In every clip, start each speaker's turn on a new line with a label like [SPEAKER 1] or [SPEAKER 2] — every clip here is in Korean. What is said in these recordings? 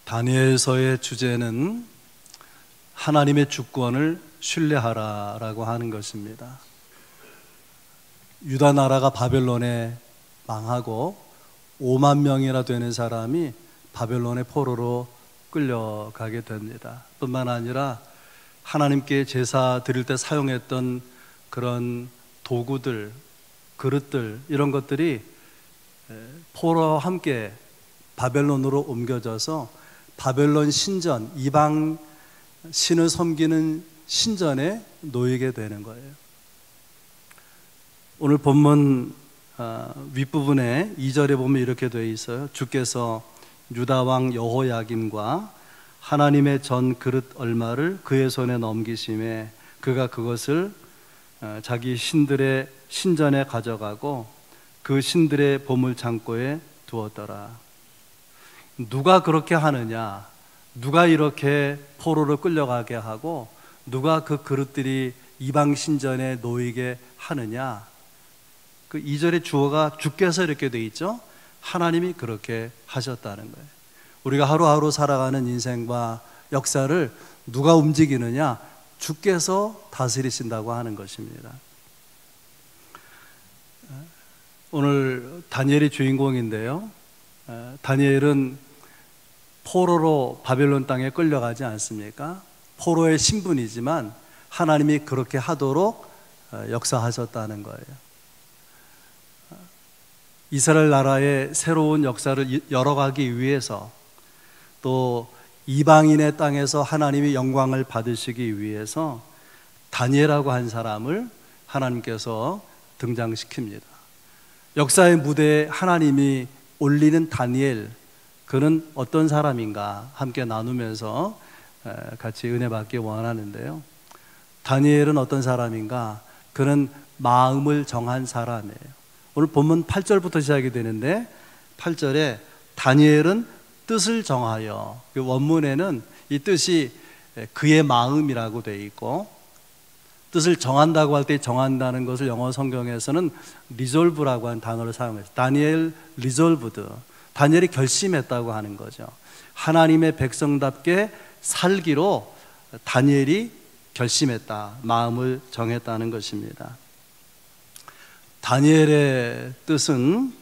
[SPEAKER 1] 다니엘서의 주제는 하나님의 주권을 신뢰하라라고 하는 것입니다. 유다 나라가 바벨론에 망하고 5만 명이나 되는 사람이 바벨론의 포로로 끌려가게 됩니다. 뿐만 아니라 하나님께 제사 드릴 때 사용했던 그런 도구들, 그릇들 이런 것들이 포로와 함께 바벨론으로 옮겨져서 바벨론 신전, 이방 신을 섬기는 신전에 놓이게 되는 거예요. 오늘 본문 윗부분에 2절에 보면 이렇게 되어 있어요. 주께서 유다 왕 여호야김과 하나님의 전 그릇 얼마를 그의 손에 넘기심에 그가 그것을 자기 신들의 신전에 가져가고 그 신들의 보물 창고에 두었더라. 누가 그렇게 하느냐? 누가 이렇게 포로로 끌려가게 하고 누가 그 그릇들이 이방 신전에 놓이게 하느냐? 그 2절의 주어가 주께서 이렇게 돼 있죠. 하나님이 그렇게 하셨다는 거예요. 우리가 하루하루 살아가는 인생과 역사를 누가 움직이느냐? 주께서 다스리신다고 하는 것입니다. 오늘 다니엘이 주인공인데요. 다니엘은 포로로 바벨론 땅에 끌려가지 않습니까? 포로의 신분이지만 하나님이 그렇게 하도록 역사하셨다는 거예요. 이스라엘 나라의 새로운 역사를 열어가기 위해서 또 이방인의 땅에서 하나님이 영광을 받으시기 위해서 다니엘이라고 한 사람을 하나님께서 등장시킵니다. 역사의 무대에 하나님이 올리는 다니엘, 그는 어떤 사람인가 함께 나누면서 같이 은혜 받기 원하는데요. 다니엘은 어떤 사람인가? 그는 마음을 정한 사람이에요. 오늘 본문 8절부터 시작이 되는데 8절에 다니엘은 뜻을 정하여, 그 원문에는 이 뜻이 그의 마음이라고 되어 있고, 뜻을 정한다고 할 때 정한다는 것을 영어 성경에서는 resolve라고 하는 단어를 사용해서 다니엘 resolved, 다니엘이 결심했다고 하는 거죠. 하나님의 백성답게 살기로 다니엘이 결심했다, 마음을 정했다는 것입니다. 다니엘의 뜻은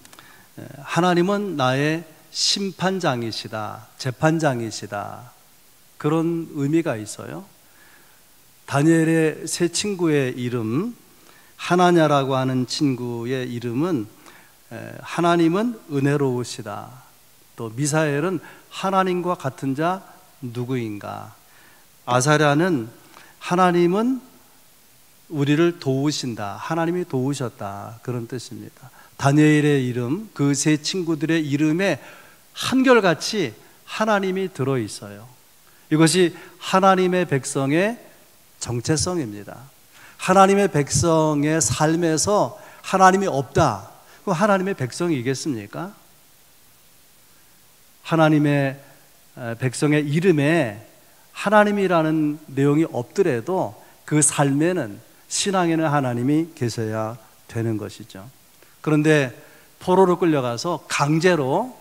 [SPEAKER 1] 하나님은 나의 심판장이시다, 재판장이시다, 그런 의미가 있어요. 다니엘의 세 친구의 이름, 하나냐라고 하는 친구의 이름은 하나님은 은혜로우시다, 또 미사엘은 하나님과 같은 자 누구인가, 아사랴는 하나님은 우리를 도우신다, 하나님이 도우셨다, 그런 뜻입니다. 다니엘의 이름, 그 세 친구들의 이름에 한결같이 하나님이 들어있어요. 이것이 하나님의 백성의 정체성입니다. 하나님의 백성의 삶에서 하나님이 없다, 그럼 하나님의 백성이겠습니까? 하나님의 백성의 이름에 하나님이라는 내용이 없더라도 그 삶에는, 신앙에는 하나님이 계셔야 되는 것이죠. 그런데 포로로 끌려가서 강제로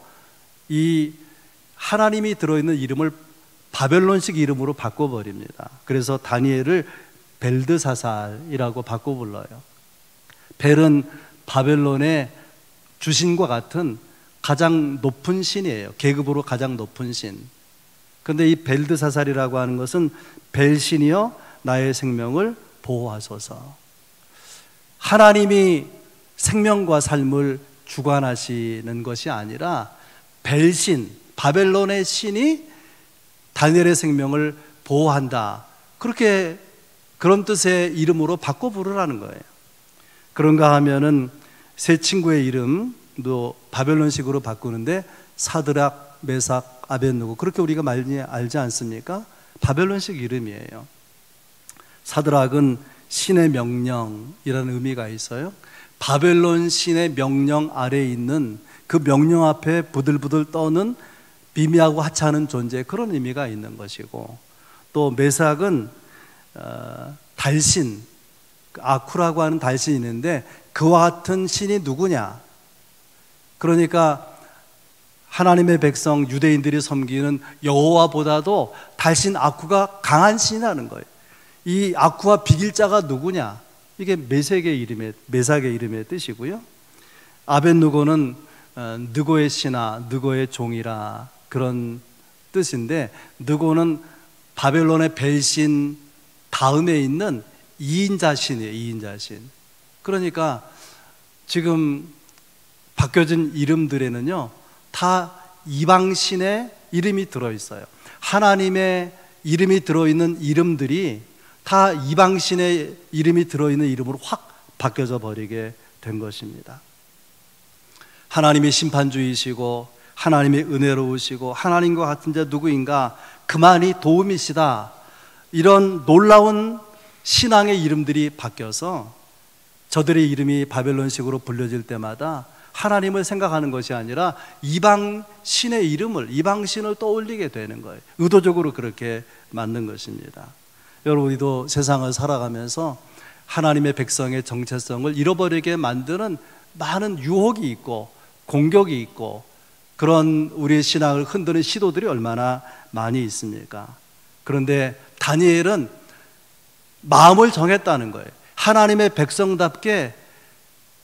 [SPEAKER 1] 이 하나님이 들어있는 이름을 바벨론식 이름으로 바꿔버립니다. 그래서 다니엘을 벨드사살이라고 바꿔 불러요. 벨은 바벨론의 주신과 같은 가장 높은 신이에요. 계급으로 가장 높은 신. 그런데 이 벨드사살이라고 하는 것은 벨신이여 나의 생명을 보호하소서. 하나님이 생명과 삶을 주관하시는 것이 아니라 벨신, 바벨론의 신이 다니엘의 생명을 보호한다, 그렇게 그런 뜻의 이름으로 바꿔 부르라는 거예요. 그런가 하면은 세 친구의 이름도 바벨론식으로 바꾸는데 사드락, 메삭, 아벳느고, 그렇게 우리가 많이 알지 않습니까? 바벨론식 이름이에요. 사드락은 신의 명령이라는 의미가 있어요. 바벨론 신의 명령 아래에 있는 그 명령 앞에 부들부들 떠는 미미하고 하찮은 존재, 그런 의미가 있는 것이고, 또 메삭은 달신, 아쿠라고 하는 달신이 있는데 그와 같은 신이 누구냐? 그러니까 하나님의 백성 유대인들이 섬기는 여호와보다도 달신 아쿠가 강한 신이라는 거예요. 이 아쿠와 비길자가 누구냐? 이게 메삭의 이름의 뜻이고요. 아벳느고는 느고의 신하, 느고의 종이라 그런 뜻인데, 느고는 바벨론의 벨신 다음에 있는 2인자신이에요. 2인자신. 그러니까 지금 바뀌어진 이름들에는요, 다 이방신의 이름이 들어있어요. 하나님의 이름이 들어있는 이름들이 다 이방신의 이름이 들어있는 이름으로 확 바뀌어져 버리게 된 것입니다. 하나님이 심판주이시고 하나님이 은혜로우시고 하나님과 같은 자 누구인가, 그만이 도움이시다, 이런 놀라운 신앙의 이름들이 바뀌어서 저들의 이름이 바벨론식으로 불려질 때마다 하나님을 생각하는 것이 아니라 이방 신의 이름을, 이방 신을 떠올리게 되는 거예요. 의도적으로 그렇게 만든 것입니다. 여러분, 우리도 세상을 살아가면서 하나님의 백성의 정체성을 잃어버리게 만드는 많은 유혹이 있고 공격이 있고 그런 우리의 신앙을 흔드는 시도들이 얼마나 많이 있습니까? 그런데 다니엘은 마음을 정했다는 거예요. 하나님의 백성답게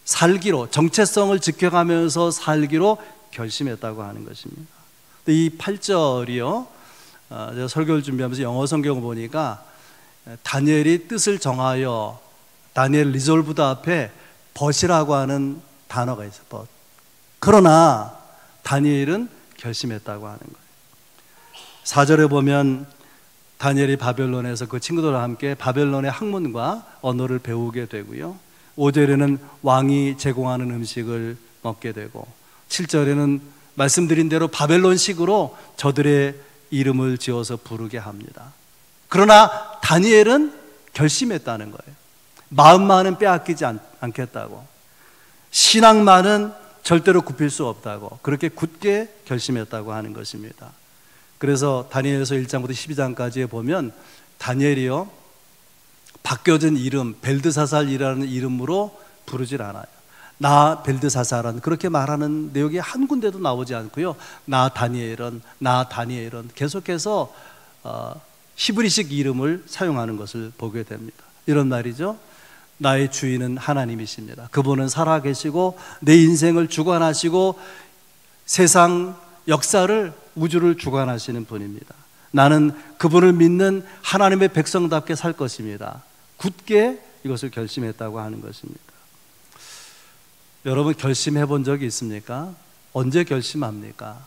[SPEAKER 1] 살기로, 정체성을 지켜가면서 살기로 결심했다고 하는 것입니다. 이 8절이요, 제가 설교를 준비하면서 영어 성경을 보니까 다니엘이 뜻을 정하여, 다니엘 리졸브드 앞에 벗이라고 하는 단어가 있어요. 벗. 그러나 다니엘은 결심했다고 하는 거예요. 4절에 보면 다니엘이 바벨론에서 그 친구들과 함께 바벨론의 학문과 언어를 배우게 되고요, 5절에는 왕이 제공하는 음식을 먹게 되고, 7절에는 말씀드린 대로 바벨론식으로 저들의 이름을 지어서 부르게 합니다. 그러나 다니엘은 결심했다는 거예요. 마음만은 빼앗기지 않겠다고, 신앙만은 절대로 굽힐 수 없다고, 그렇게 굳게 결심했다고 하는 것입니다. 그래서 다니엘서 1장부터 12장까지에 보면 다니엘이요, 바뀌어진 이름 벨드사살이라는 이름으로 부르질 않아요. 나 벨드사살은 그렇게 말하는 내용이 한 군데도 나오지 않고요, 나 다니엘은 계속해서 히브리식 이름을 사용하는 것을 보게 됩니다. 이런 말이죠. 나의 주인은 하나님이십니다. 그분은 살아계시고 내 인생을 주관하시고 세상 역사를, 우주를 주관하시는 분입니다. 나는 그분을 믿는 하나님의 백성답게 살 것입니다. 굳게 이것을 결심했다고 하는 것입니다. 여러분, 결심해 본 적이 있습니까? 언제 결심합니까?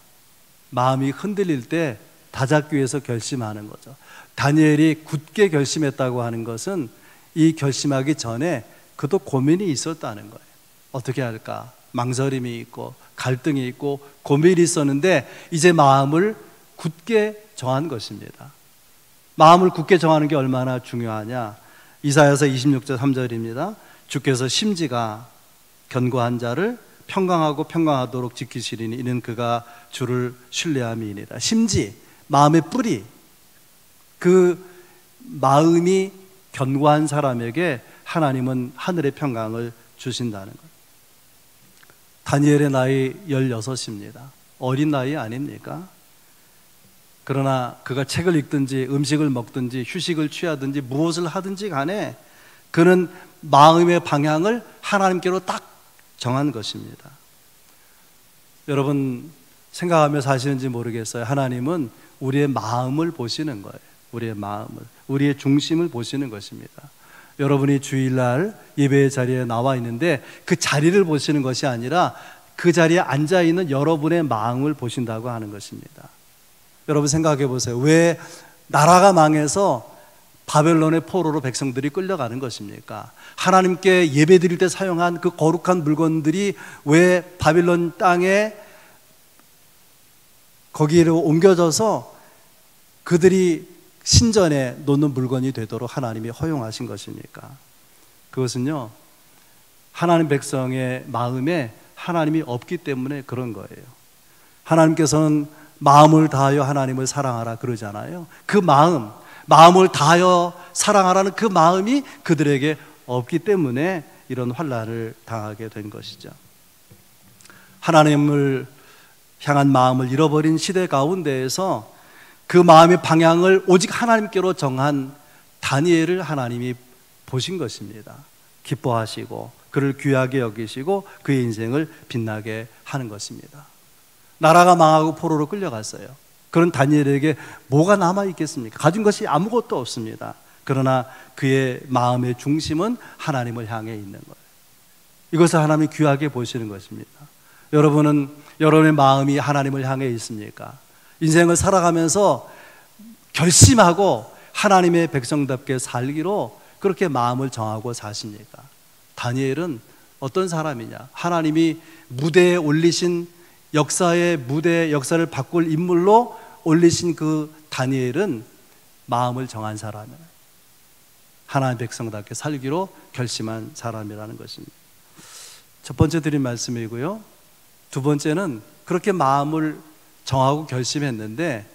[SPEAKER 1] 마음이 흔들릴 때 다잡기 위해서 결심하는 거죠. 다니엘이 굳게 결심했다고 하는 것은 이 결심하기 전에 그도 고민이 있었다는 거예요. 어떻게 할까? 망설임이 있고 갈등이 있고 고민이 있었는데 이제 마음을 굳게 정한 것입니다. 마음을 굳게 정하는 게 얼마나 중요하냐? 이사야서 26절 3절입니다. 주께서 심지가 견고한 자를 평강하고 평강하도록 지키시리니 이는 그가 주를 신뢰함이니라. 심지, 마음의 뿌리, 그 마음이 견고한 사람에게 하나님은 하늘의 평강을 주신다는 거예요. 다니엘의 나이 16입니다. 어린 나이 아닙니까? 그러나 그가 책을 읽든지 음식을 먹든지 휴식을 취하든지 무엇을 하든지 간에 그는 마음의 방향을 하나님께로 딱 정한 것입니다. 여러분, 생각하며 사시는지 모르겠어요. 하나님은 우리의 마음을 보시는 거예요. 우리의 마음을, 우리의 중심을 보시는 것입니다. 여러분이 주일날 예배의 자리에 나와 있는데 그 자리를 보시는 것이 아니라 그 자리에 앉아 있는 여러분의 마음을 보신다고 하는 것입니다. 여러분 생각해 보세요. 왜 나라가 망해서 바벨론의 포로로 백성들이 끌려가는 것입니까? 하나님께 예배 드릴 때 사용한 그 거룩한 물건들이 왜 바벨론 땅에 거기로 옮겨져서 그들이 신전에 놓는 물건이 되도록 하나님이 허용하신 것입니까? 그것은요, 하나님 백성의 마음에 하나님이 없기 때문에 그런 거예요. 하나님께서는 마음을 다하여 하나님을 사랑하라 그러잖아요. 그 마음을 다하여 사랑하라는 그 마음이 그들에게 없기 때문에 이런 환난을 당하게 된 것이죠. 하나님을 향한 마음을 잃어버린 시대 가운데에서 그 마음의 방향을 오직 하나님께로 정한 다니엘을 하나님이 보신 것입니다. 기뻐하시고 그를 귀하게 여기시고 그의 인생을 빛나게 하는 것입니다. 나라가 망하고 포로로 끌려갔어요. 그런 다니엘에게 뭐가 남아있겠습니까? 가진 것이 아무것도 없습니다. 그러나 그의 마음의 중심은 하나님을 향해 있는 거예요. 이것을 하나님이 귀하게 보시는 것입니다. 여러분은 여러분의 마음이 하나님을 향해 있습니까? 인생을 살아가면서 결심하고 하나님의 백성답게 살기로 그렇게 마음을 정하고 사십니까? 다니엘은 어떤 사람이냐? 하나님이 무대에 올리신 역사의 무대, 역사를 바꿀 인물로 올리신 그 다니엘은 마음을 정한 사람이에요. 하나님의 백성답게 살기로 결심한 사람이라는 것입니다. 첫 번째 드린 말씀이고요. 두 번째는 그렇게 마음을 정하고 결심했는데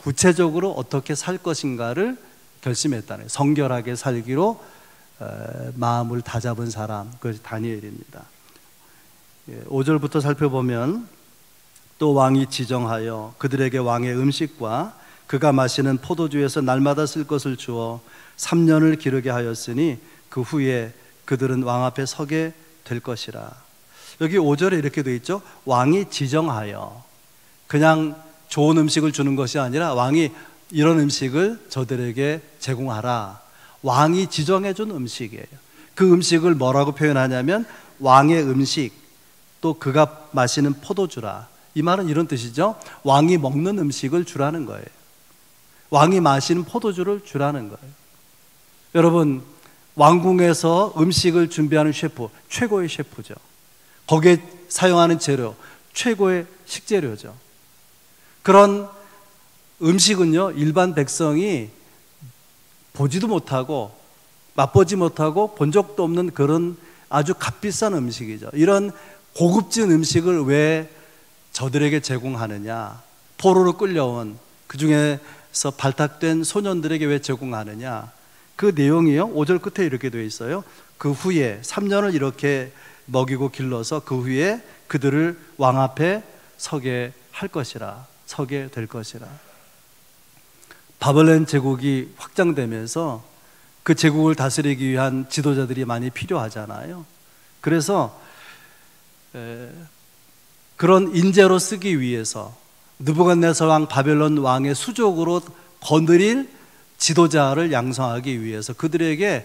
[SPEAKER 1] 구체적으로 어떻게 살 것인가를 결심했다는, 성결하게 살기로 마음을 다잡은 사람, 그것이 다니엘입니다. 5절부터 살펴보면 또 왕이 지정하여 그들에게 왕의 음식과 그가 마시는 포도주에서 날마다 쓸 것을 주어 3년을 기르게 하였으니 그 후에 그들은 왕 앞에 서게 될 것이라. 여기 5절에 이렇게 되어 있죠. 왕이 지정하여, 그냥 좋은 음식을 주는 것이 아니라 왕이 이런 음식을 저들에게 제공하라. 왕이 지정해 준 음식이에요. 그 음식을 뭐라고 표현하냐면 왕의 음식, 또 그가 마시는 포도주라. 이 말은 이런 뜻이죠. 왕이 먹는 음식을 주라는 거예요. 왕이 마시는 포도주를 주라는 거예요. 여러분, 왕궁에서 음식을 준비하는 셰프, 최고의 셰프죠. 거기에 사용하는 재료, 최고의 식재료죠. 그런 음식은요, 일반 백성이 보지도 못하고 맛보지 못하고 본 적도 없는 그런 아주 값비싼 음식이죠. 이런 고급진 음식을 왜 저들에게 제공하느냐? 포로로 끌려온 그 중에서 발탁된 소년들에게 왜 제공하느냐? 그 내용이요, 5절 끝에 이렇게 되어 있어요. 그 후에 3년을 이렇게 먹이고 길러서 그 후에 그들을 왕 앞에 서게 할 것이라, 서게 될 것이라. 바벨론 제국이 확장되면서 그 제국을 다스리기 위한 지도자들이 많이 필요하잖아요. 그래서 그런 인재로 쓰기 위해서 느부갓네살 왕, 바벨론 왕의 수족으로 거느릴 지도자를 양성하기 위해서 그들에게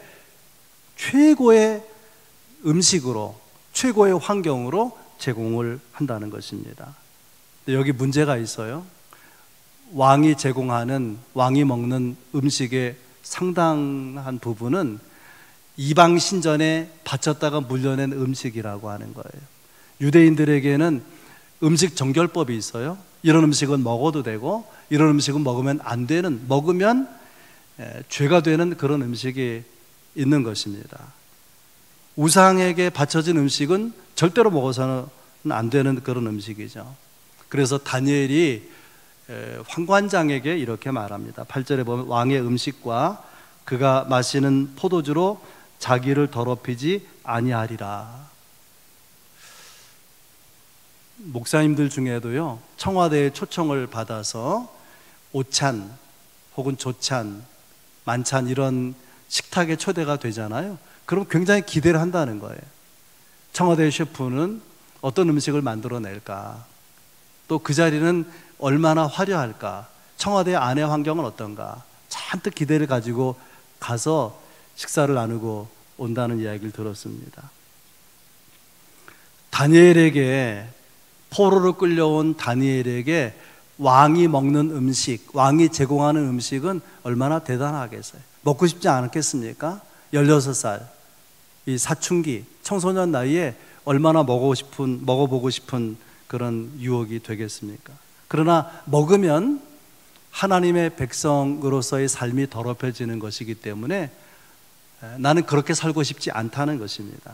[SPEAKER 1] 최고의 음식으로, 최고의 환경으로 제공을 한다는 것입니다. 여기 문제가 있어요. 왕이 제공하는, 왕이 먹는 음식의 상당한 부분은 이방 신전에 바쳤다가 물려낸 음식이라고 하는 거예요. 유대인들에게는 음식 정결법이 있어요. 이런 음식은 먹어도 되고 이런 음식은 먹으면 안 되는, 먹으면 죄가 되는 그런 음식이 있는 것입니다. 우상에게 바쳐진 음식은 절대로 먹어서는 안 되는 그런 음식이죠. 그래서 다니엘이 황관장에게 이렇게 말합니다. 8절에 보면 왕의 음식과 그가 마시는 포도주로 자기를 더럽히지 아니하리라. 목사님들 중에도요, 청와대의 초청을 받아서 오찬 혹은 조찬, 만찬 이런 식탁에 초대가 되잖아요. 그럼 굉장히 기대를 한다는 거예요. 청와대의 셰프는 어떤 음식을 만들어낼까? 또 그 자리는 얼마나 화려할까? 청와대 안의 환경은 어떤가? 잔뜩 기대를 가지고 가서 식사를 나누고 온다는 이야기를 들었습니다. 다니엘에게, 포로로 끌려온 다니엘에게 왕이 먹는 음식, 왕이 제공하는 음식은 얼마나 대단하겠어요. 먹고 싶지 않겠습니까? 16살, 이 사춘기, 청소년 나이에 얼마나 먹어보고 싶은 그런 유혹이 되겠습니까? 그러나 먹으면 하나님의 백성으로서의 삶이 더럽혀지는 것이기 때문에 나는 그렇게 살고 싶지 않다는 것입니다.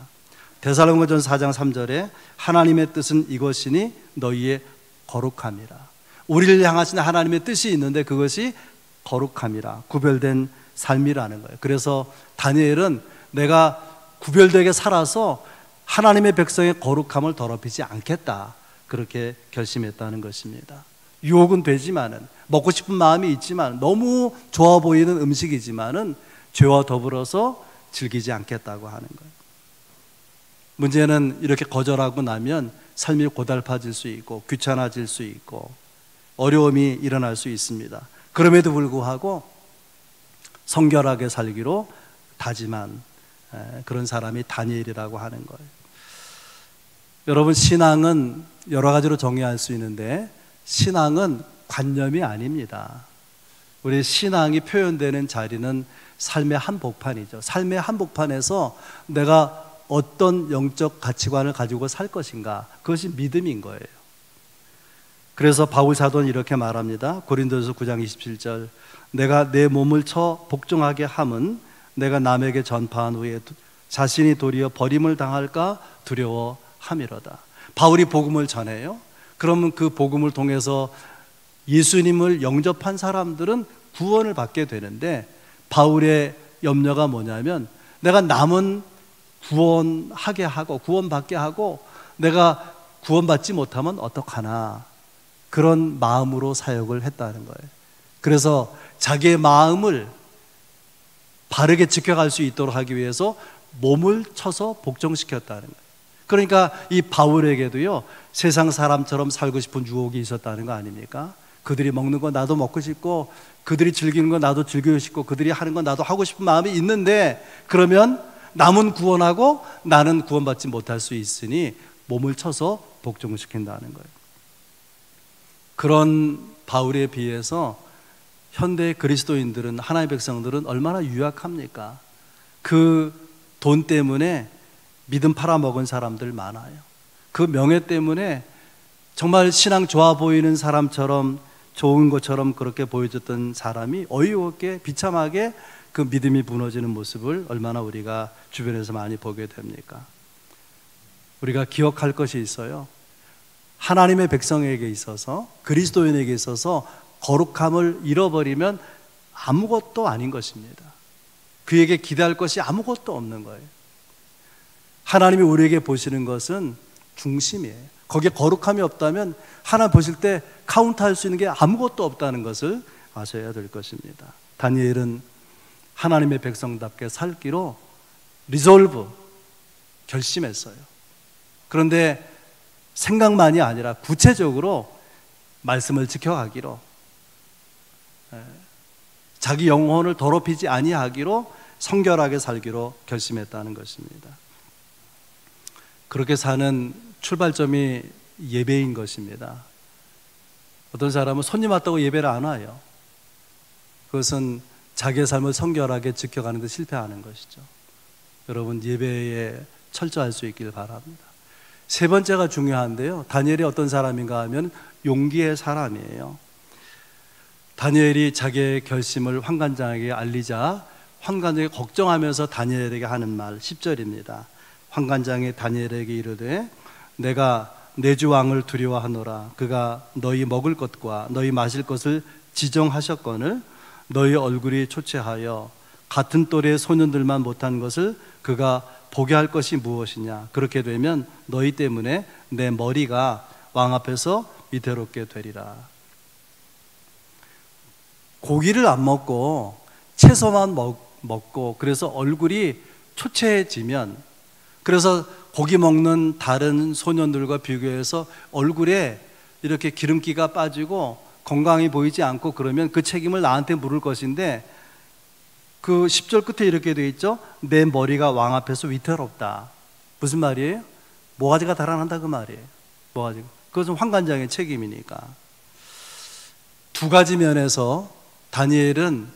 [SPEAKER 1] 데살로니가전서 4장 3절에 하나님의 뜻은 이것이니 너희의 거룩함이라. 우리를 향하신 하나님의 뜻이 있는데 그것이 거룩함이라, 구별된 삶이라는 거예요. 그래서 다니엘은 내가 구별되게 살아서 하나님의 백성의 거룩함을 더럽히지 않겠다, 그렇게 결심했다는 것입니다. 유혹은 되지만은, 먹고 싶은 마음이 있지만, 너무 좋아 보이는 음식이지만은 죄와 더불어서 즐기지 않겠다고 하는 거예요. 문제는 이렇게 거절하고 나면 삶이 고달파질 수 있고 귀찮아질 수 있고 어려움이 일어날 수 있습니다. 그럼에도 불구하고 성결하게 살기로 다짐한 그런 사람이 다니엘이라고 하는 거예요. 여러분, 신앙은 여러 가지로 정의할 수 있는데 신앙은 관념이 아닙니다. 우리 신앙이 표현되는 자리는 삶의 한복판이죠. 삶의 한복판에서 내가 어떤 영적 가치관을 가지고 살 것인가, 그것이 믿음인 거예요. 그래서 바울 사도는 이렇게 말합니다. 고린도전서 9장 27절, 내가 내 몸을 쳐 복종하게 함은 내가 남에게 전파한 후에 자신이 도리어 버림을 당할까 두려워함이로다. 바울이 복음을 전해요. 그러면 그 복음을 통해서 예수님을 영접한 사람들은 구원을 받게 되는데, 바울의 염려가 뭐냐면 내가 남은 구원하게 하고 구원받게 하고 내가 구원받지 못하면 어떡하나, 그런 마음으로 사역을 했다는 거예요. 그래서 자기의 마음을 바르게 지켜갈 수 있도록 하기 위해서 몸을 쳐서 복종시켰다는 거예요. 그러니까 이 바울에게도요, 세상 사람처럼 살고 싶은 유혹이 있었다는 거 아닙니까? 그들이 먹는 거 나도 먹고 싶고, 그들이 즐기는 거 나도 즐기고 싶고, 그들이 하는 거 나도 하고 싶은 마음이 있는데, 그러면 남은 구원하고 나는 구원받지 못할 수 있으니 몸을 쳐서 복종시킨다는 거예요. 그런 바울에 비해서 현대 그리스도인들은, 하나님의 백성들은 얼마나 유약합니까? 그 돈 때문에 믿음 팔아먹은 사람들 많아요. 그 명예 때문에 정말 신앙 좋아 보이는 사람처럼, 좋은 것처럼 그렇게 보여줬던 사람이 어이없게 비참하게 그 믿음이 무너지는 모습을 얼마나 우리가 주변에서 많이 보게 됩니까? 우리가 기억할 것이 있어요. 하나님의 백성에게 있어서, 그리스도인에게 있어서 거룩함을 잃어버리면 아무것도 아닌 것입니다. 그에게 기대할 것이 아무것도 없는 거예요. 하나님이 우리에게 보시는 것은 중심이에요. 거기에 거룩함이 없다면 하나님 보실 때 카운트할 수 있는 게 아무것도 없다는 것을 아셔야 될 것입니다. 다니엘은 하나님의 백성답게 살기로 리졸브, 결심했어요. 그런데 생각만이 아니라 구체적으로 말씀을 지켜가기로, 자기 영혼을 더럽히지 아니하기로, 성결하게 살기로 결심했다는 것입니다. 그렇게 사는 출발점이 예배인 것입니다. 어떤 사람은 손님 왔다고 예배를 안 와요. 그것은 자기의 삶을 성결하게 지켜가는 데 실패하는 것이죠. 여러분, 예배에 철저할 수 있길 바랍니다. 세 번째가 중요한데요, 다니엘이 어떤 사람인가 하면 용기의 사람이에요. 다니엘이 자기의 결심을 환관장에게 알리자 환관장이 걱정하면서 다니엘에게 하는 말 10절입니다. 환관장이 다니엘에게 이르되 내가 내 주 왕을 두려워하노라. 그가 너희 먹을 것과 너희 마실 것을 지정하셨거늘 너희 얼굴이 초췌하여 같은 또래의 소년들만 못한 것을 그가 보게 할 것이 무엇이냐. 그렇게 되면 너희 때문에 내 머리가 왕 앞에서 위태롭게 되리라. 고기를 안 먹고 채소만 먹고 그래서 얼굴이 초췌해지면, 그래서 고기 먹는 다른 소년들과 비교해서 얼굴에 이렇게 기름기가 빠지고 건강해 보이지 않고 그러면 그 책임을 나한테 물을 것인데, 그 10절 끝에 이렇게 되어 있죠. 내 머리가 왕 앞에서 위태롭다. 무슨 말이에요? 모가지가 달아난다 그 말이에요. 모가지가. 그것은 환관장의 책임이니까. 두 가지 면에서 다니엘은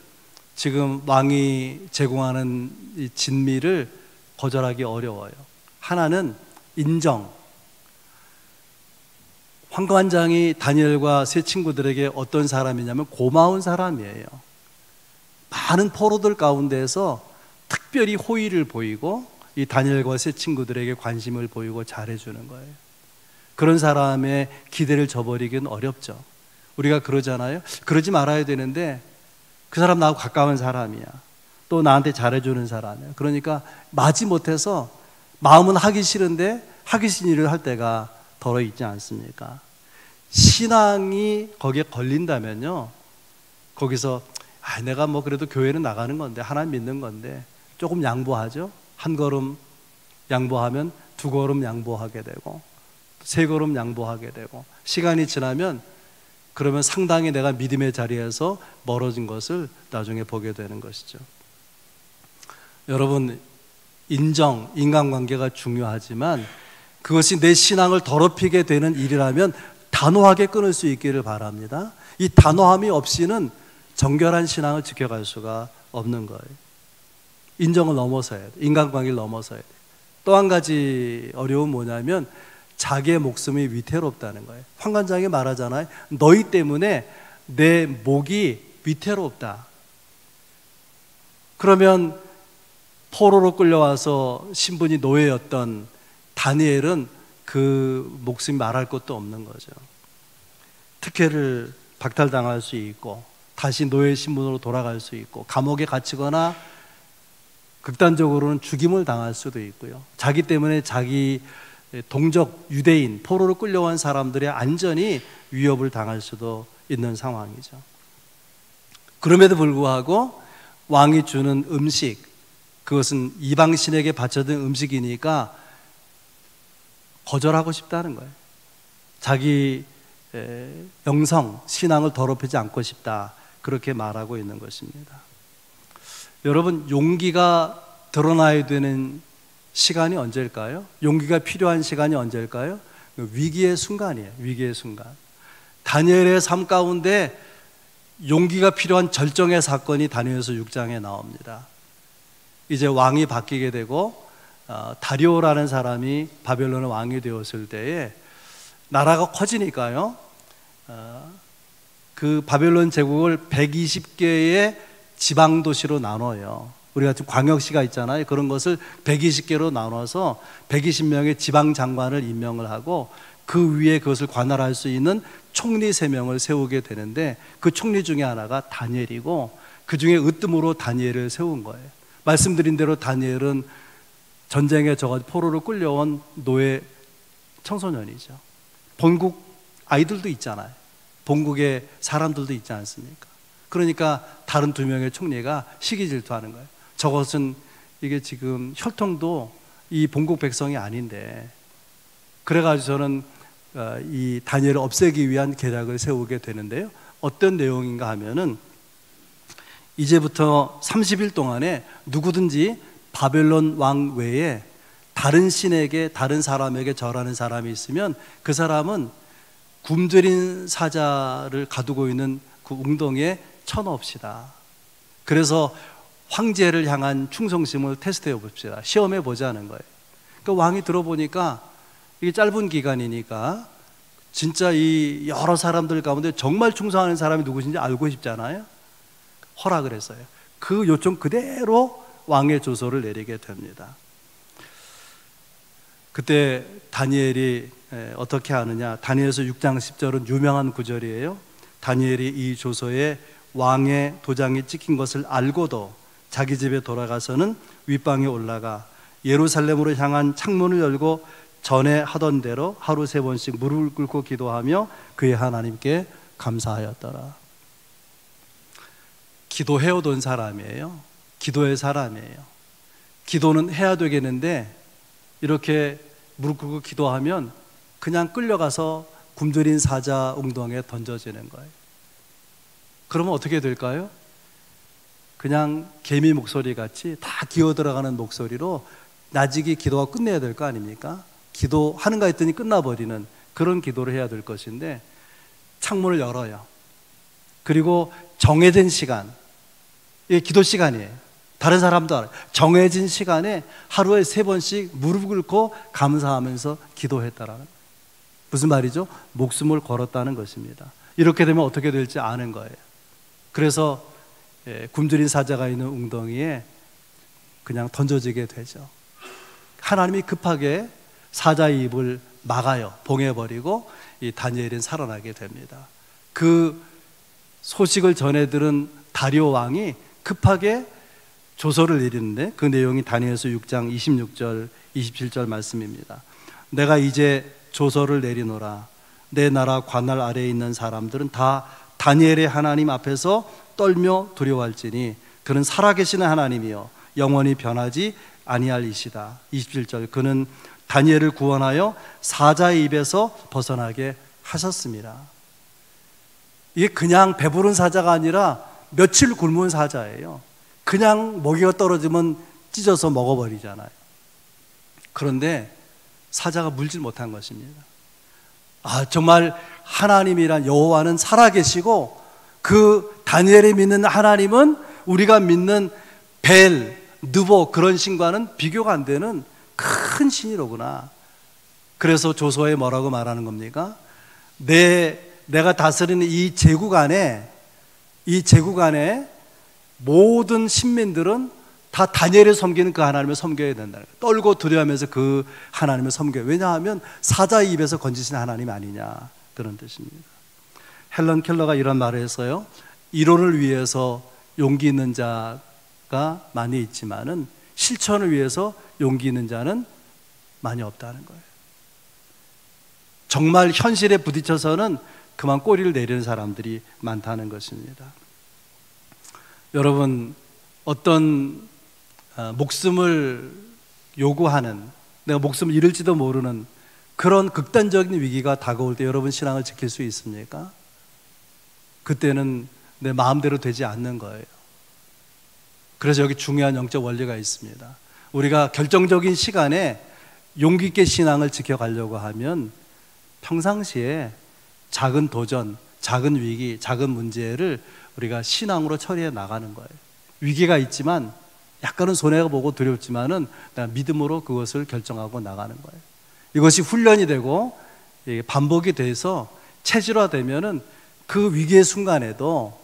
[SPEAKER 1] 지금 왕이 제공하는 이 진미를 거절하기 어려워요. 하나는 인정. 환관장이 다니엘과 세 친구들에게 어떤 사람이냐면 고마운 사람이에요. 많은 포로들 가운데서 특별히 호의를 보이고 이 다니엘과 세 친구들에게 관심을 보이고 잘해주는 거예요. 그런 사람의 기대를 저버리기는 어렵죠. 우리가 그러잖아요. 그러지 말아야 되는데 그 사람 나하고 가까운 사람이야. 또 나한테 잘해주는 사람이야. 그러니까 마지 못해서 마음은 하기 싫은데 하기 싫은 일을 할 때가 덜어 있지 않습니까? 신앙이 거기에 걸린다면요, 거기서 내가 뭐 그래도 교회는 나가는 건데, 하나님 믿는 건데 조금 양보하죠. 한 걸음 양보하면 두 걸음 양보하게 되고, 세 걸음 양보하게 되고, 시간이 지나면 그러면 상당히 내가 믿음의 자리에서 멀어진 것을 나중에 보게 되는 것이죠. 여러분, 인정, 인간관계가 중요하지만 그것이 내 신앙을 더럽히게 되는 일이라면 단호하게 끊을 수 있기를 바랍니다. 이 단호함이 없이는 정결한 신앙을 지켜갈 수가 없는 거예요. 인정을 넘어서야 돼. 인간관계를 넘어서야 돼. 또 한 가지 어려움은 뭐냐면 자기의 목숨이 위태롭다는 거예요. 환관장이 말하잖아요. 너희 때문에 내 목이 위태롭다. 그러면 포로로 끌려와서 신분이 노예였던 다니엘은 그 목숨이 말할 것도 없는 거죠. 특혜를 박탈당할 수 있고, 다시 노예 신분으로 돌아갈 수 있고, 감옥에 갇히거나 극단적으로는 죽임을 당할 수도 있고요. 자기 때문에 자기 동족 유대인, 포로로 끌려온 사람들의 안전이 위협을 당할 수도 있는 상황이죠. 그럼에도 불구하고 왕이 주는 음식, 그것은 이방신에게 바쳐진 음식이니까 거절하고 싶다는 거예요. 자기 영성, 신앙을 더럽히지 않고 싶다, 그렇게 말하고 있는 것입니다. 여러분, 용기가 드러나야 되는 시간이 언제일까요? 용기가 필요한 시간이 언제일까요? 위기의 순간이에요. 위기의 순간. 다니엘의 삶 가운데 용기가 필요한 절정의 사건이 다니엘서 6장에 나옵니다. 이제 왕이 바뀌게 되고 다리오라는 사람이 바벨론의 왕이 되었을 때에 나라가 커지니까요, 그 바벨론 제국을 120개의 지방 도시로 나눠요. 우리가 지금 광역시가 있잖아요. 그런 것을 120개로 나눠서 120명의 지방 장관을 임명을 하고 그 위에 그것을 관할할 수 있는 총리 3명을 세우게 되는데, 그 총리 중에 하나가 다니엘이고, 그 중에 으뜸으로 다니엘을 세운 거예요. 말씀드린 대로 다니엘은 전쟁에 포로로 끌려온 노예 청소년이죠. 본국 아이들도 있잖아요. 본국의 사람들도 있지 않습니까? 그러니까 다른 2명의 총리가 시기 질투하는 거예요. 저것은 이게 지금 혈통도 이 본국 백성이 아닌데, 그래가지고 저는 이 다니엘을 없애기 위한 계략을 세우게 되는데요. 어떤 내용인가 하면은, 이제부터 30일 동안에 누구든지 바벨론 왕 외에 다른 신에게, 다른 사람에게 절하는 사람이 있으면 그 사람은 굶주린 사자를 가두고 있는 그 웅덩이에 쳐넣읍시다. 그래서 황제를 향한 충성심을 테스트해 봅시다. 시험해 보자는 거예요. 그러니까 왕이 들어보니까 이게 짧은 기간이니까 진짜 이 여러 사람들 가운데 정말 충성하는 사람이 누구신지 알고 싶잖아요. 허락을 했어요. 그 요청 그대로 왕의 조서를 내리게 됩니다. 그때 다니엘이 어떻게 하느냐, 다니엘서 6장 10절은 유명한 구절이에요. 다니엘이 이 조서에 왕의 도장이 찍힌 것을 알고도 자기 집에 돌아가서는 윗방에 올라가 예루살렘으로 향한 창문을 열고 전에 하던 대로 하루 3번씩 무릎을 꿇고 기도하며 그의 하나님께 감사하였더라. 기도해오던 사람이에요. 기도의 사람이에요. 기도는 해야 되겠는데 이렇게 무릎 꿇고 기도하면 그냥 끌려가서 굶주린 사자 웅덩이에 던져지는 거예요. 그러면 어떻게 될까요? 그냥 개미 목소리 같이 다 기어 들어가는 목소리로 나직이 기도가 끝내야 될 거 아닙니까? 기도하는가 했더니 끝나버리는 그런 기도를 해야 될 것인데, 창문을 열어요. 그리고 정해진 시간, 이게 기도 시간이에요. 다른 사람도 알아요. 정해진 시간에 하루에 3번씩 무릎 꿇고 감사하면서 기도했다라는, 무슨 말이죠? 목숨을 걸었다는 것입니다. 이렇게 되면 어떻게 될지 아는 거예요. 그래서 굶주린 사자가 있는 웅덩이에 그냥 던져지게 되죠. 하나님이 급하게 사자의 입을 막아요. 봉해버리고 이 다니엘은 살아나게 됩니다. 그 소식을 전해 들은 다리오 왕이 급하게 조서를 내리는데, 그 내용이 다니엘서 6장 26절 27절 말씀입니다. 내가 이제 조서를 내리노라. 내 나라 관할 아래에 있는 사람들은 다 다니엘의 하나님 앞에서 떨며 두려워할지니 그는 살아계시는 하나님이요 영원히 변하지 아니할 이시다. 27절, 그는 다니엘을 구원하여 사자의 입에서 벗어나게 하셨습니다. 이게 그냥 배부른 사자가 아니라 며칠 굶은 사자예요. 그냥 먹이가 떨어지면 찢어서 먹어버리잖아요. 그런데 사자가 물질 못한 것입니다. 정말 하나님이란 여호와는 살아계시고 그 다니엘이 믿는 하나님은 우리가 믿는 벨, 느보 그런 신과는 비교가 안 되는 큰 신이로구나. 그래서 조서에 뭐라고 말하는 겁니까? 내가 다스리는 이 제국 안에 모든 신민들은 다 다니엘을 섬기는 그 하나님을 섬겨야 된다. 떨고 두려워하면서 그 하나님을 섬겨요. 왜냐하면 사자의 입에서 건지신 하나님 아니냐, 그런 뜻입니다. 헬런 켈러가 이런 말을 했어요. 이론을 위해서 용기 있는 자가 많이 있지만은 실천을 위해서 용기 있는 자는 많이 없다는 거예요. 정말 현실에 부딪혀서는 그만 꼬리를 내리는 사람들이 많다는 것입니다. 여러분, 어떤 목숨을 요구하는, 내가 목숨을 잃을지도 모르는 그런 극단적인 위기가 다가올 때 여러분 신앙을 지킬 수 있습니까? 그때는 내 마음대로 되지 않는 거예요. 그래서 여기 중요한 영적 원리가 있습니다. 우리가 결정적인 시간에 용기 있게 신앙을 지켜가려고 하면 평상시에 작은 도전, 작은 위기, 작은 문제를 우리가 신앙으로 처리해 나가는 거예요. 위기가 있지만 약간은 손해가 보고 두렵지만은 믿음으로 그것을 결정하고 나가는 거예요. 이것이 훈련이 되고 반복이 돼서 체질화되면은 그 위기의 순간에도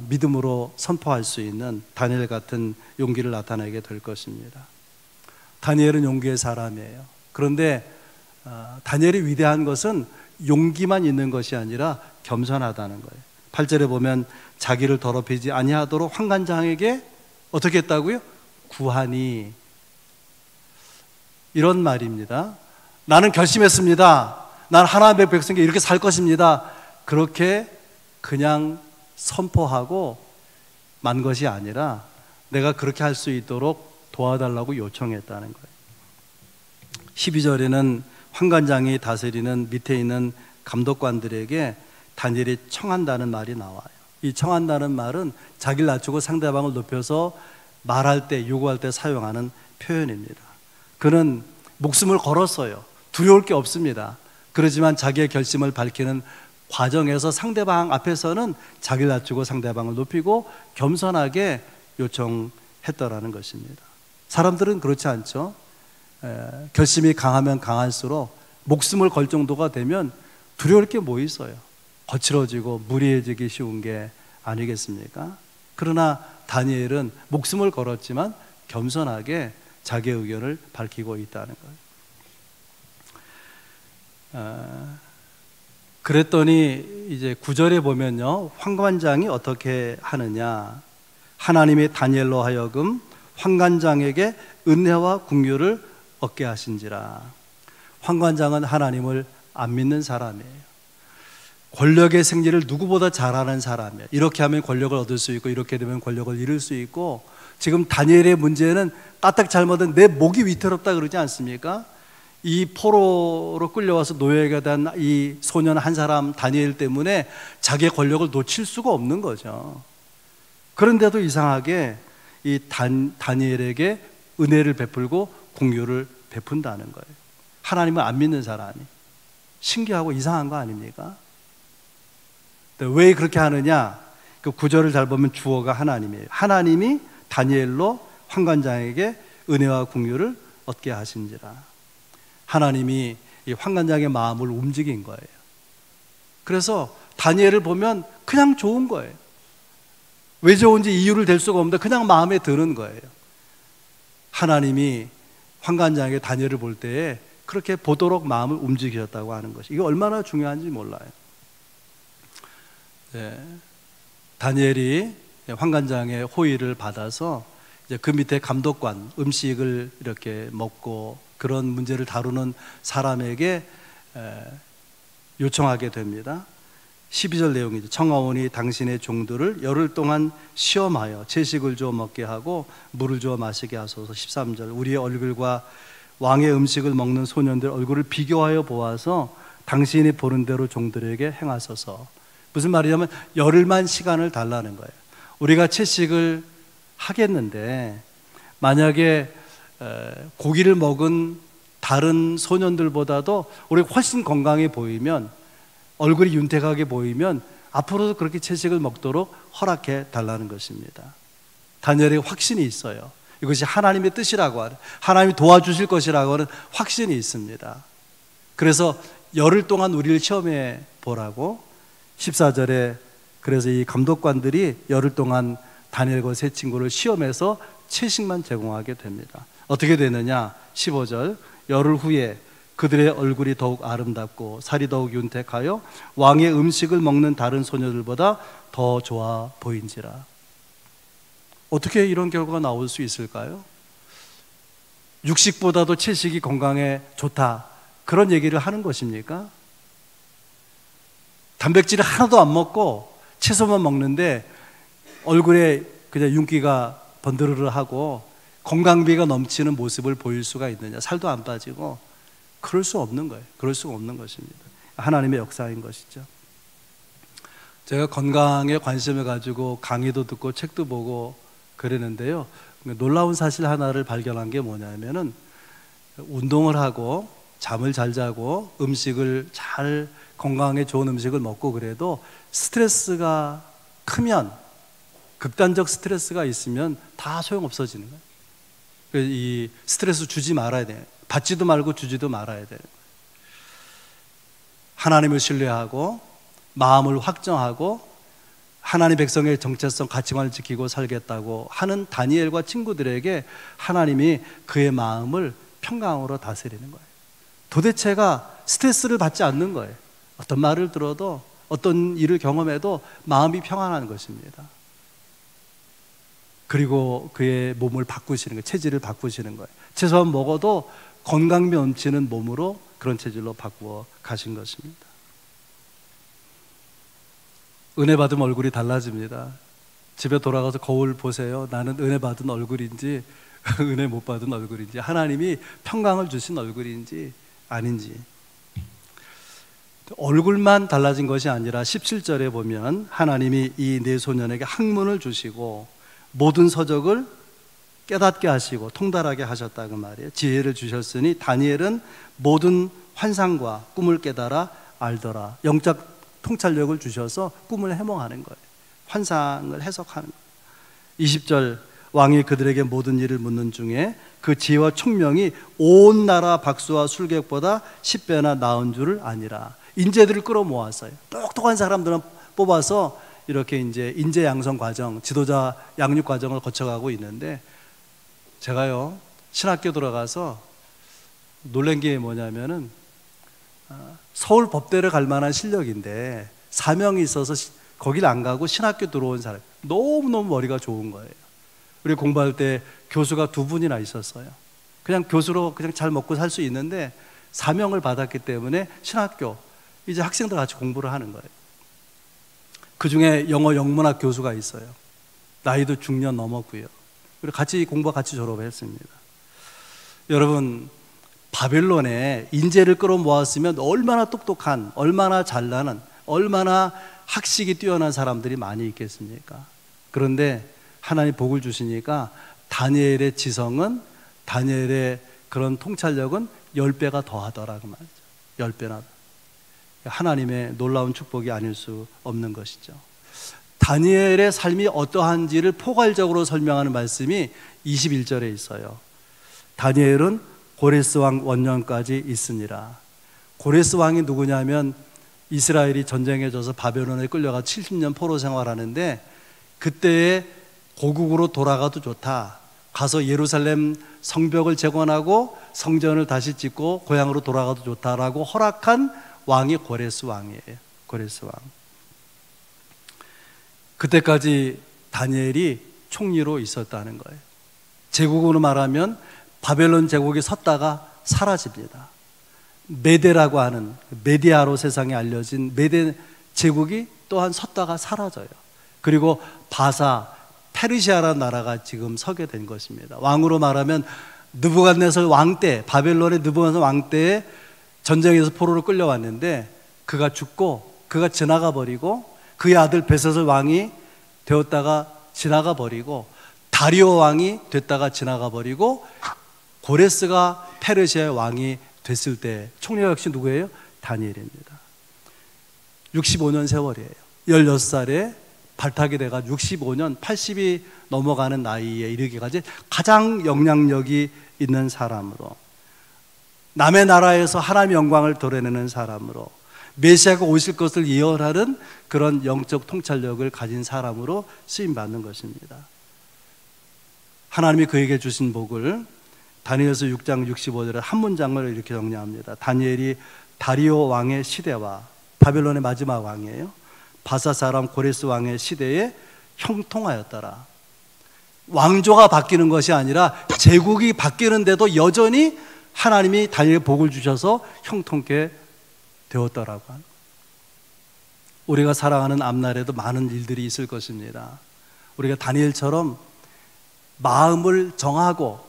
[SPEAKER 1] 믿음으로 선포할 수 있는 다니엘 같은 용기를 나타내게 될 것입니다. 다니엘은 용기의 사람이에요. 그런데 다니엘이 위대한 것은 용기만 있는 것이 아니라 겸손하다는 거예요. 8절에 보면 자기를 더럽히지 아니하도록 환관장에게 어떻게 했다고요? 구하니, 이런 말입니다. 나는 결심했습니다. 난 하나님의 백성에게 이렇게 살 것입니다. 그렇게 그냥 선포하고 만 것이 아니라 내가 그렇게 할 수 있도록 도와달라고 요청했다는 거예요. 12절에는 환관장이 다스리는 밑에 있는 감독관들에게 다니엘이 청한다는 말이 나와요. 이 청한다는 말은 자기를 낮추고 상대방을 높여서 말할 때, 요구할 때 사용하는 표현입니다. 그는 목숨을 걸었어요. 두려울 게 없습니다. 그렇지만 자기의 결심을 밝히는 과정에서 상대방 앞에서는 자기를 낮추고 상대방을 높이고 겸손하게 요청했더라는 것입니다. 사람들은 그렇지 않죠. 결심이 강하면 강할수록 목숨을 걸 정도가 되면 두려울 게 뭐 있어요. 거칠어지고 무리해지기 쉬운 게 아니겠습니까? 그러나 다니엘은 목숨을 걸었지만 겸손하게 자기의 의견을 밝히고 있다는 거예요. 그랬더니 이제 9절에 보면요, 환관장이 어떻게 하느냐, 하나님이 다니엘로 하여금 환관장에게 은혜와 긍휼을 얻게 하신지라. 환관장은 하나님을 안 믿는 사람이에요. 권력의 생리를 누구보다 잘 아는 사람이에요. 이렇게 하면 권력을 얻을 수 있고 이렇게 되면 권력을 잃을 수 있고, 지금 다니엘의 문제는 까딱 잘못은 내 목이 위태롭다 그러지 않습니까? 이 포로로 끌려와서 노예가 된 이 소년 한 사람 다니엘 때문에 자기의 권력을 놓칠 수가 없는 거죠. 그런데도 이상하게 이 다니엘에게 은혜를 베풀고 긍휼을 베푼다는 거예요. 하나님을 안 믿는 사람이. 신기하고 이상한 거 아닙니까? 왜 그렇게 하느냐? 그 구절을 잘 보면 주어가 하나님이에요. 하나님이 다니엘로 환관장에게 은혜와 긍휼을 얻게 하신지라. 하나님이 이 환관장의 마음을 움직인 거예요. 그래서 다니엘을 보면 그냥 좋은 거예요. 왜 좋은지 이유를 댈 수가 없는데 그냥 마음에 드는 거예요. 하나님이 환관장에게 다니엘을 볼 때에 그렇게 보도록 마음을 움직이셨다고 하는 것이, 이게 얼마나 중요한지 몰라요. 다니엘이 환관장의 호의를 받아서 이제 그 밑에 감독관, 음식을 이렇게 먹고 그런 문제를 다루는 사람에게 요청하게 됩니다. 12절 내용이죠. 청하오니 당신의 종들을 열흘 동안 시험하여 채식을 주어 먹게 하고 물을 주어 마시게 하소서. 13절 우리의 얼굴과 왕의 음식을 먹는 소년들 얼굴을 비교하여 보아서 당신이 보는 대로 종들에게 행하소서. 무슨 말이냐면 열흘만 시간을 달라는 거예요. 우리가 채식을 하겠는데 만약에 고기를 먹은 다른 소년들보다도 우리가 훨씬 건강해 보이면, 얼굴이 윤택하게 보이면 앞으로도 그렇게 채식을 먹도록 허락해 달라는 것입니다. 다니엘의 확신이 있어요. 이것이 하나님의 뜻이라고 하는, 하나님이 도와주실 것이라고 하는 확신이 있습니다. 그래서 열흘 동안 우리를 시험해 보라고 14절에, 그래서 이 감독관들이 열흘 동안 다니엘과 세 친구를 시험해서 채식만 제공하게 됩니다. 어떻게 되느냐? 15절 열흘 후에 그들의 얼굴이 더욱 아름답고 살이 더욱 윤택하여 왕의 음식을 먹는 다른 소녀들보다 더 좋아 보인지라. 어떻게 이런 결과가 나올 수 있을까요? 육식보다도 채식이 건강에 좋다, 그런 얘기를 하는 것입니까? 단백질을 하나도 안 먹고 채소만 먹는데 얼굴에 그냥 윤기가 번드르르하고 건강미가 넘치는 모습을 보일 수가 있느냐? 살도 안 빠지고. 그럴 수 없는 거예요. 그럴 수가 없는 것입니다. 하나님의 역사인 것이죠. 제가 건강에 관심을 가지고 강의도 듣고 책도 보고 그랬는데요, 놀라운 사실 하나를 발견한 게 뭐냐면은, 운동을 하고 잠을 잘 자고 음식을 잘, 건강에 좋은 음식을 먹고 그래도 스트레스가 크면, 극단적 스트레스가 있으면 다 소용없어지는 거예요. 이 스트레스 주지 말아야 돼요. 받지도 말고 주지도 말아야 돼요. 하나님을 신뢰하고 마음을 확정하고 하나님 백성의 정체성, 가치관을 지키고 살겠다고 하는 다니엘과 친구들에게 하나님이 그의 마음을 평강으로 다스리는 거예요. 도대체가 스트레스를 받지 않는 거예요. 어떤 말을 들어도, 어떤 일을 경험해도 마음이 평안한 것입니다. 그리고 그의 몸을 바꾸시는 거예요. 체질을 바꾸시는 거예요. 채소만 먹어도 건강미 넘치는 몸으로, 그런 체질로 바꾸어 가신 것입니다. 은혜 받으면 얼굴이 달라집니다. 집에 돌아가서 거울 보세요. 나는 은혜 받은 얼굴인지 은혜 못 받은 얼굴인지, 하나님이 평강을 주신 얼굴인지 아닌지. 얼굴만 달라진 것이 아니라 17절에 보면 하나님이 이 네 소년에게 학문을 주시고 모든 서적을 깨닫게 하시고 통달하게 하셨다고 말이에요. 지혜를 주셨으니 다니엘은 모든 환상과 꿈을 깨달아 알더라. 영적 통찰력을 주셔서 꿈을 해몽하는 거예요. 환상을 해석하는 거예요. 20절 왕이 그들에게 모든 일을 묻는 중에 그 지혜와 총명이 온 나라 박수와 술객보다 10배나 나은 줄을 아니라. 인재들을 끌어모았어요. 똑똑한 사람들은 뽑아서 이렇게 이제 인재 양성 과정, 지도자 양육 과정을 거쳐가고 있는데, 제가요 신학교 들어가서 놀란 게 뭐냐면은, 서울 법대를 갈 만한 실력인데 사명이 있어서 거길 안 가고 신학교 들어온 사람, 너무너무 머리가 좋은 거예요. 우리 공부할 때 교수가 2분이나 있었어요. 그냥 교수로 그냥 잘 먹고 살 수 있는데 사명을 받았기 때문에 신학교, 이제 학생들 같이 공부를 하는 거예요. 그 중에 영어 영문학 교수가 있어요. 나이도 중년 넘었고요. 우리 같이 공부 같이 졸업했습니다. 여러분, 바벨론에 인재를 끌어모았으면 얼마나 똑똑한, 얼마나 잘나는, 얼마나 학식이 뛰어난 사람들이 많이 있겠습니까? 그런데 하나님 복을 주시니까 다니엘의 지성은, 다니엘의 그런 통찰력은 10배가 더하더라고 말이죠. 10배나. 하나님의 놀라운 축복이 아닐 수 없는 것이죠. 다니엘의 삶이 어떠한지를 포괄적으로 설명하는 말씀이 21절에 있어요. 다니엘은 고레스 왕 원년까지 있으니라. 고레스 왕이 누구냐면, 이스라엘이 전쟁에 져서 바벨론에 끌려가 70년 포로 생활하는데, 그때에 고국으로 돌아가도 좋다, 가서 예루살렘 성벽을 재건하고 성전을 다시 짓고 고향으로 돌아가도 좋다라고 허락한 왕이 고레스 왕이에요. 고레스 왕. 그때까지 다니엘이 총리로 있었다는 거예요. 제국으로 말하면 바벨론 제국이 섰다가 사라집니다. 메데라고 하는 메디아로 세상에 알려진 메데 제국이 또한 섰다가 사라져요. 그리고 바사, 페르시아라는 나라가 지금 서게 된 것입니다. 왕으로 말하면 느부갓네살 왕 때, 바벨론의 느부갓네살 왕 때에 전쟁에서 포로로 끌려왔는데 그가 죽고 그가 지나가 버리고 그의 아들 벨사살 왕이 되었다가 지나가 버리고 다리오 왕이 됐다가 지나가 버리고 고레스가 페르시아의 왕이 됐을 때 총리가 역시 누구예요? 다니엘입니다. 65년 세월이에요. 16살에 발탁이 돼가 65년 80이 넘어가는 나이에 이르기까지 가장 영향력이 있는 사람으로, 남의 나라에서 하나님의 영광을 드러내는 사람으로, 메시아가 오실 것을 예언하는 그런 영적 통찰력을 가진 사람으로 쓰임받는 것입니다. 하나님이 그에게 주신 복을 다니엘서 6장 65절에 한 문장을 이렇게 정리합니다. 다니엘이 다리오 왕의 시대와, 바벨론의 마지막 왕이에요, 바사 사람 고레스 왕의 시대에 형통하였더라. 왕조가 바뀌는 것이 아니라 제국이 바뀌는데도 여전히 하나님이 다니엘에게 복을 주셔서 형통케 되었더라고 하는. 우리가 살아가는 앞날에도 많은 일들이 있을 것입니다. 우리가 다니엘처럼 마음을 정하고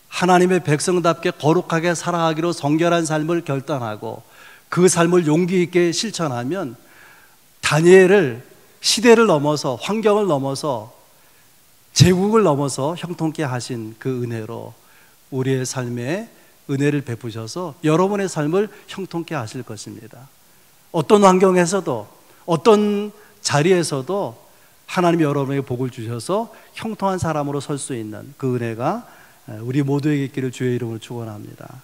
[SPEAKER 1] 하나님의 백성답게 거룩하게 살아가기로 성결한 삶을 결단하고 그 삶을 용기 있게 실천하면 다니엘을 시대를 넘어서, 환경을 넘어서, 제국을 넘어서 형통케 하신 그 은혜로 우리의 삶에 은혜를 베푸셔서 여러분의 삶을 형통케 하실 것입니다. 어떤 환경에서도, 어떤 자리에서도 하나님이 여러분에게 복을 주셔서 형통한 사람으로 설 수 있는 그 은혜가 우리 모두에게 있기를 주의 이름으로 축원합니다.